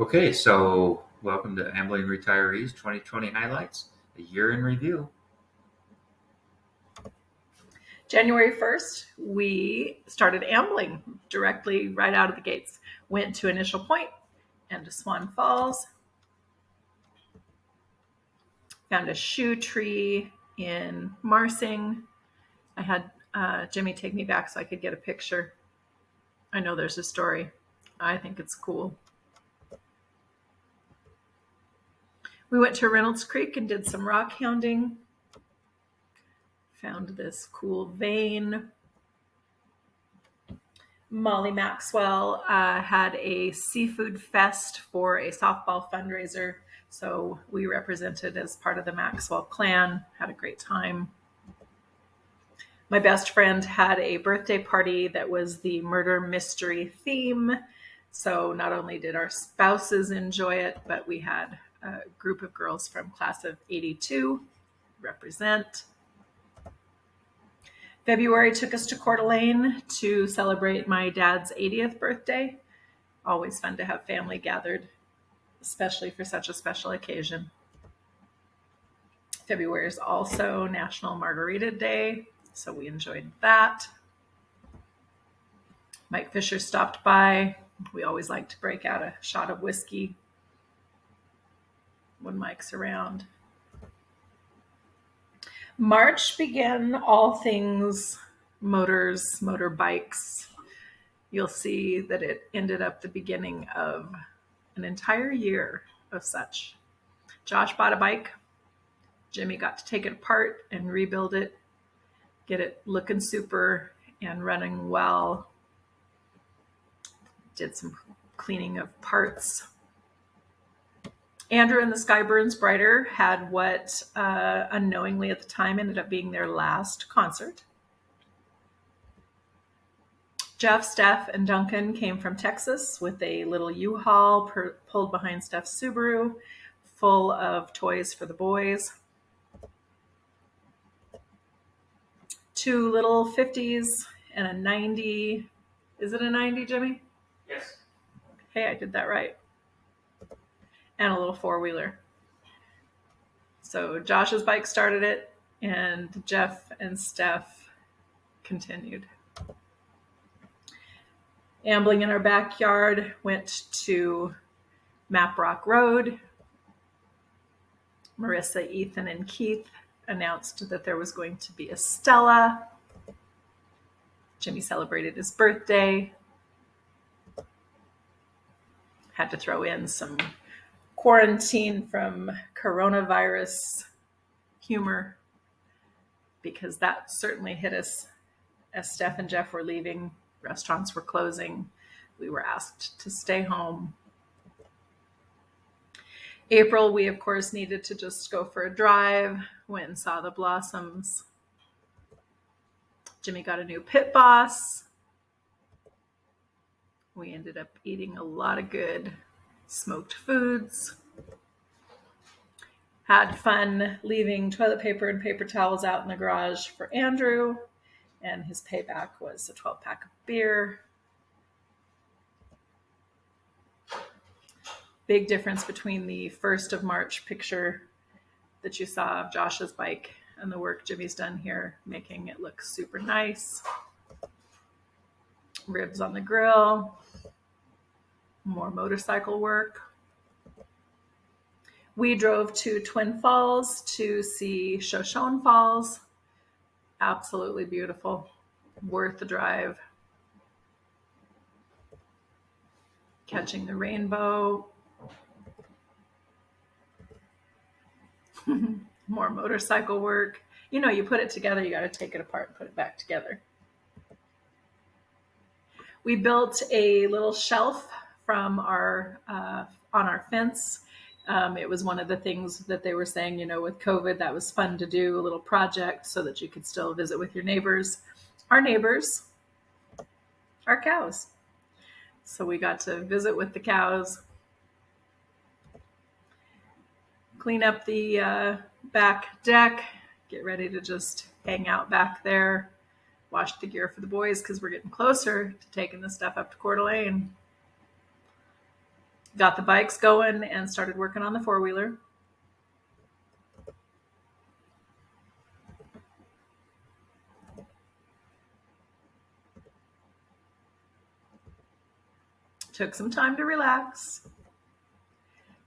Okay, so welcome to Ambling Retirees 2020 highlights, a year in review. January 1st, we started ambling directly right out of the gates. Went to Initial Point and to Swan Falls. Found a shoe tree in Marsing. I had Jimmy take me back so I could get a picture. I know there's a story. I think it's cool. We went to Reynolds Creek and did some rock hounding. Found this cool vein. Molly Maxwell had a seafood fest for a softball fundraiser. So we represented as part of the Maxwell clan, had a great time. My best friend had a birthday party that was the murder mystery theme. So not only did our spouses enjoy it, but we had a group of girls from class of 82 represent. February took us to Coeur d'Alene to celebrate my dad's 80th birthday. Always fun to have family gathered, especially for such a special occasion. February is also National Margarita Day, so we enjoyed that. Mike Fisher stopped by. We always like to break out a shot of whiskey when Mike's around. March began all things motors, motorbikes. You'll see that it ended up the beginning of an entire year of such. Josh bought a bike. Jimmy got to take it apart and rebuild it, get it looking super and running well. Did some cleaning of parts. Andrew and the Sky Burns Brighter had what unknowingly at the time ended up being their last concert. Jeff, Steph, and Duncan came from Texas with a little U-Haul pulled behind Steph's Subaru, full of toys for the boys. Two little 50s and a 90. Is it a 90, Jimmy? Yes. Hey, I did that right. And a little four-wheeler. So Josh's bike started it, and Jeff and Steph continued. Ambling in our backyard, went to Map Rock Road. Marissa, Ethan, and Keith announced that there was going to be a Stella. Jimmy celebrated his birthday. Had to throw in some quarantine from coronavirus humor because that certainly hit us as Steph and Jeff were leaving. Restaurants were closing. We were asked to stay home. April, we of course needed to just go for a drive. Went and saw the blossoms. Jimmy got a new pit boss. We ended up eating a lot of good smoked foods. Had fun leaving toilet paper and paper towels out in the garage for Andrew, and his payback was a 12-pack of beer. Big difference between the 1st of March picture that you saw of Josh's bike and the work Jimmy's done here, making it look super nice. Ribs on the grill, more motorcycle work. We drove to Twin Falls to see Shoshone Falls. Absolutely beautiful. Worth the drive. Catching the rainbow. More motorcycle work. You know, you put it together, you got to take it apart and put it back together. We built a little shelf from on our fence. It was one of the things that they were saying, you know, with COVID, that was fun to do, a little project so that you could still visit with your neighbors. Our neighbors, our cows. So we got to visit with the cows, clean up the back deck, get ready to just hang out back there, wash the gear for the boys because we're getting closer to taking the stuff up to Coeur d'Alene. Got the bikes going and started working on the four-wheeler. Took some time to relax.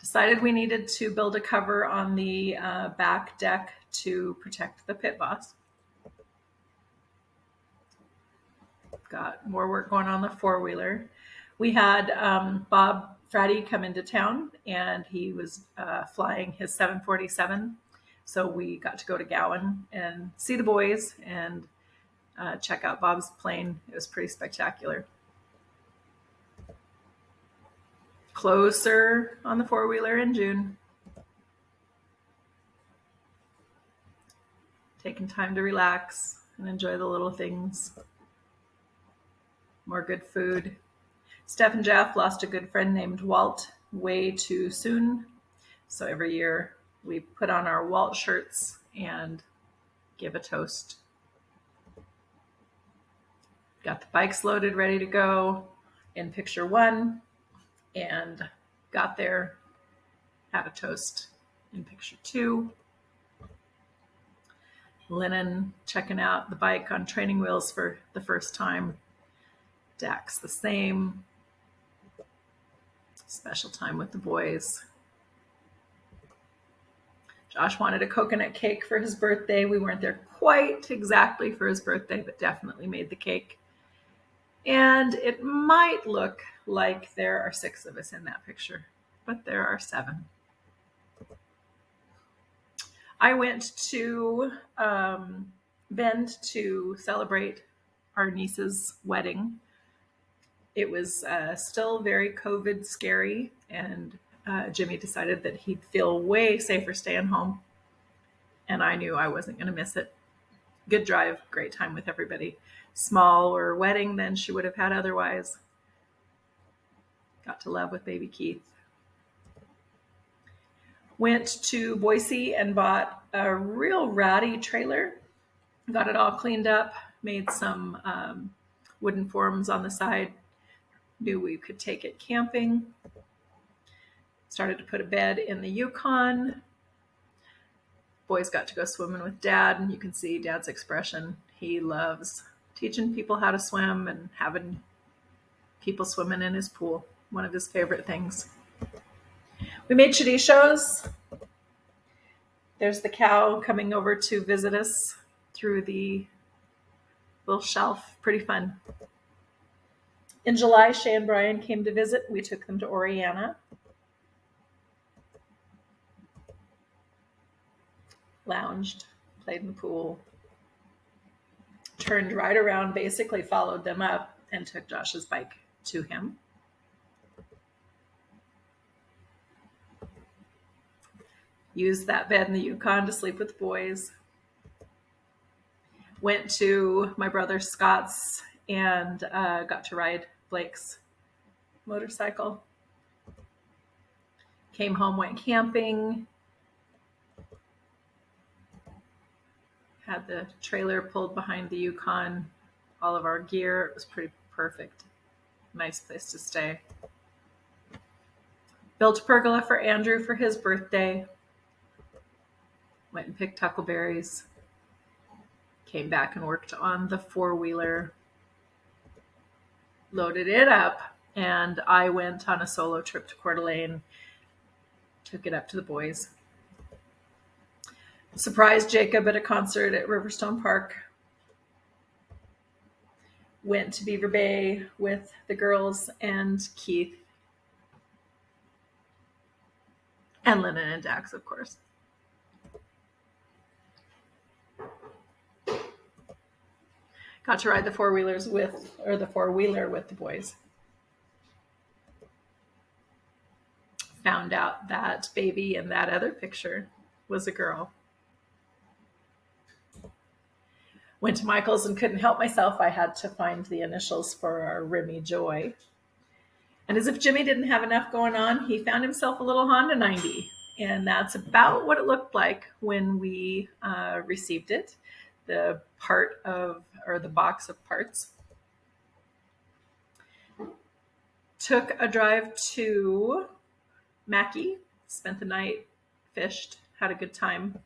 Decided we needed to build a cover on the back deck to protect the pit boss. Got more work going on the four-wheeler. We had Bob Fratty come into town, and he was flying his 747. So we got to go to Gowan and see the boys and check out Bob's plane. It was pretty spectacular. Closer on the four-wheeler in June. Taking time to relax and enjoy the little things. More good food. Steph and Jeff lost a good friend named Walt way too soon. So every year we put on our Walt shirts and give a toast. Got the bikes loaded, ready to go in picture one, and got there, had a toast in picture two. Lennon checking out the bike on training wheels for the first time. Dax the same. Special time with the boys. Josh wanted a coconut cake for his birthday. We weren't there quite exactly for his birthday, but definitely made the cake. And it might look like there are 6 of us in that picture, but there are 7. I went to Bend to celebrate our niece's wedding. It was still very COVID scary, and Jimmy decided that he'd feel way safer staying home. And I knew I wasn't going to miss it. Good drive, great time with everybody. Smaller wedding than she would have had otherwise. Got to love with baby Keith. Went to Boise and bought a real ratty trailer. Got it all cleaned up, made some wooden forms on the side. Knew we could take it camping. Started to put a bed in the Yukon. Boys got to go swimming with Dad, and you can see Dad's expression. He loves teaching people how to swim and having people swimming in his pool. One of his favorite things. We made chorichos. There's the cow coming over to visit us through the little shelf. Pretty fun. In July, Shay and Brian came to visit. We took them to Oriana. Lounged, played in the pool, turned right around, basically followed them up, and took Josh's bike to him. Used that bed in the Yukon to sleep with the boys. Went to my brother Scott's and got to ride Blake's motorcycle. Came home, went camping. Had the trailer pulled behind the Yukon, all of our gear. It was pretty perfect. Nice place to stay. Built a pergola for Andrew for his birthday. Went and picked huckleberries. Came back and worked on the four-wheeler. Loaded it up, and I went on a solo trip to Coeur d'Alene. Took it up to the boys. Surprised Jacob at a concert at Riverstone Park. Went to Beaver Bay with the girls and Keith. And Lennon and Dax, of course. Got to ride the four-wheeler with the boys. Found out that baby in that other picture was a girl. Went to Michael's and couldn't help myself. I had to find the initials for our Remy Joy. And as if Jimmy didn't have enough going on, he found himself a little Honda 90. And that's about what it looked like when we received it. The box of parts. Took a drive to Mackie. Spent the night, fished, had a good time.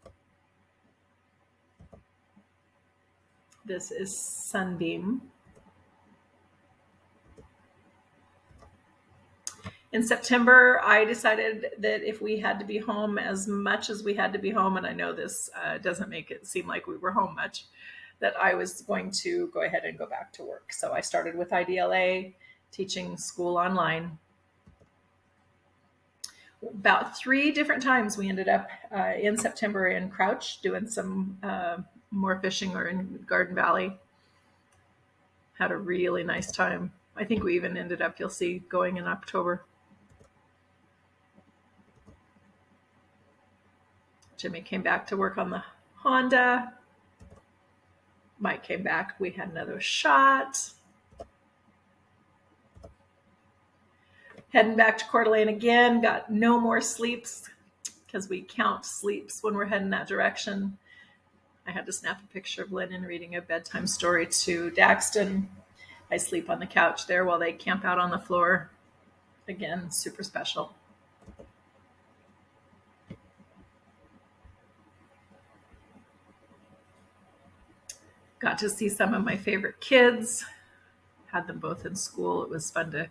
This is Sunbeam. In September, I decided that if we had to be home as much as we had to be home, and I know this doesn't make it seem like we were home much, that I was going to go ahead and go back to work. So I started with IDLA, teaching school online. About 3 different times we ended up in September in Crouch doing some more fishing, or in Garden Valley. Had a really nice time. I think we even ended up, you'll see, going in October. Jimmy came back to work on the Honda. Mike came back. We had another shot. Heading back to Coeur d'Alene again. Got no more sleeps because we count sleeps when we're heading that direction. I had to snap a picture of Lennon reading a bedtime story to Daxton. I sleep on the couch there while they camp out on the floor. Again, super special. Got to see some of my favorite kids. Had them both in school. It was fun to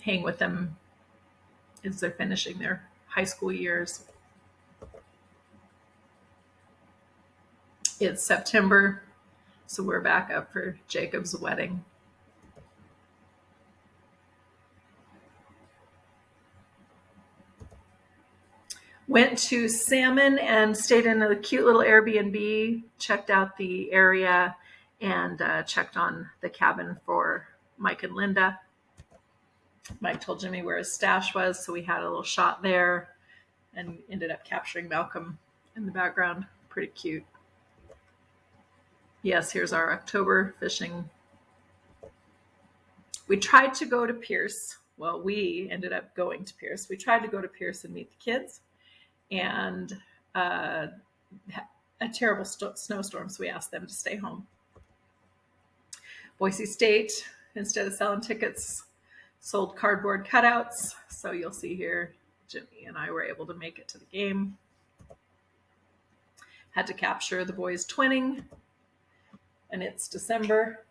hang with them as they're finishing their high school years. It's September, so we're back up for Jacob's wedding. Went to Salmon and stayed in a cute little Airbnb, checked out the area, and checked on the cabin for Mike and Linda. Mike told Jimmy where his stash was, so we had a little shot there and ended up capturing Malcolm in the background. Pretty cute. Yes, here's our October fishing. We tried to go to Pierce. Well, we ended up going to Pierce. We tried to go to Pierce and meet the kids, and a terrible snowstorm, so we asked them to stay home. Boise State, instead of selling tickets, sold cardboard cutouts. So you'll see here, Jimmy and I were able to make it to the game. Had to capture the boys twinning, and it's December.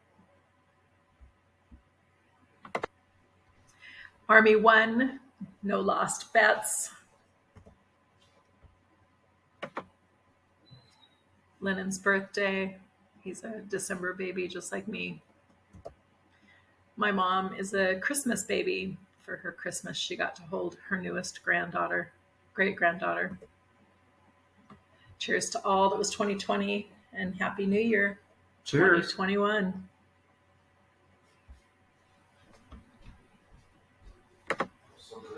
Army won, no lost bets. Lennon's birthday. He's a December baby, just like me. My mom is a Christmas baby. For her Christmas, she got to hold her newest granddaughter, great-granddaughter. Cheers to all that was 2020, and Happy New Year, Cheers. 2021.